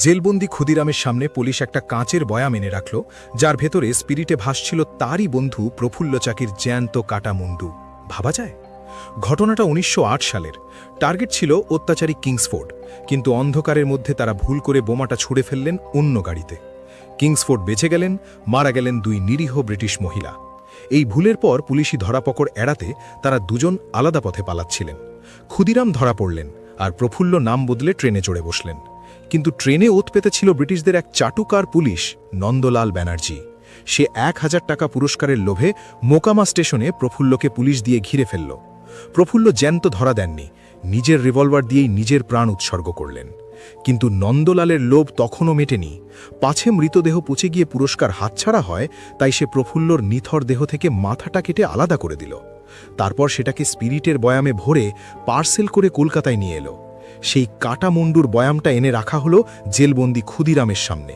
জেলবন্দি ক্ষুদিরামের সামনে পুলিশ একটা কাঁচের বয়াম এনে রাখল, যার ভেতরে স্পিরিটে ভাসছিল তারই বন্ধু প্রফুল্ল চাকির জ্যান্ত কাটা মুন্ডু। ভাবা যায়? ঘটনাটা ১৯০৮ সালের। টার্গেট ছিল অত্যাচারী কিংসফোর্ড, কিন্তু অন্ধকারের মধ্যে তারা ভুল করে বোমাটা ছুড়ে ফেললেন অন্য গাড়িতে। কিংসফোর্ড বেঁচে গেলেন, মারা গেলেন দুই নিরীহ ব্রিটিশ মহিলা। এই ভুলের পর পুলিশি ধরাপকড় এড়াতে তারা দুজন আলাদা পথে পালাচ্ছিলেন। ক্ষুদিরাম ধরা পড়লেন, আর প্রফুল্ল নাম বদলে ট্রেনে চড়ে বসলেন। কিন্তু ট্রেনে ওত পেতে ছিল ব্রিটিশদের এক চাটুকার পুলিশ, নন্দলাল ব্যানার্জি। সে ১,০০০ টাকা পুরস্কারের লোভে মোকামা স্টেশনে প্রফুল্লকে পুলিশ দিয়ে ঘিরে ফেলল। প্রফুল্ল জ্যান্ত ধরা দেননি, নিজের রিভলভার দিয়েই নিজের প্রাণ উৎসর্গ করলেন। কিন্তু নন্দলালের লোভ তখনও মেটেনি। পাছে মৃতদেহ পচে গিয়ে পুরস্কার হাতছাড়া হয়, তাই সে প্রফুল্লর নিথর দেহ থেকে মাথাটা কেটে আলাদা করে দিল। তারপর সেটাকে স্পিরিটের বয়ামে ভরে পার্সেল করে কলকাতায় নিয়ে এলো। সেই কাটা মুন্ডুর বয়ামটা এনে রাখা হলো জেলবন্দি ক্ষুদিরামের সামনে।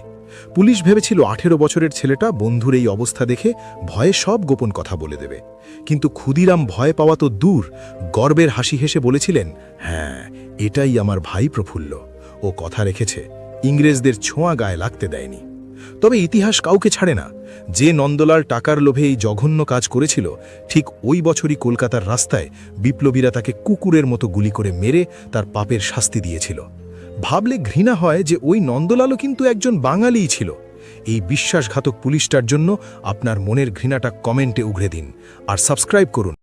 পুলিশ ভেবেছিল ১৮ বছরের ছেলেটা বন্ধুর এই অবস্থা দেখে ভয়ে সব গোপন কথা বলে দেবে। কিন্তু ক্ষুদিরাম ভয় পাওয়া তো দূর, গর্বের হাসি হেসে বলেছিলেন, হ্যাঁ, এটাই আমার ভাই প্রফুল্ল। ও কথা রেখেছে, ইংরেজদের ছোঁয়া গায়ে লাগতে দেয়নি। তবে ইতিহাস কাউকে ছাড়ে না। যে নন্দলাল টাকার লোভে এই জঘন্য কাজ করেছিল, ঠিক ওই বছরই কলকাতার রাস্তায় বিপ্লবীরা তাকে কুকুরের মতো গুলি করে মেরে তার পাপের শাস্তি দিয়েছিল। ভাবলে ঘৃণা হয় যে ওই নন্দলালও কিন্তু একজন বাঙালিই ছিল। এই বিশ্বাসঘাতক পুলিশটার জন্য আপনার মনের ঘৃণাটা কমেন্টে উগড়ে দিন, আর সাবস্ক্রাইব করুন।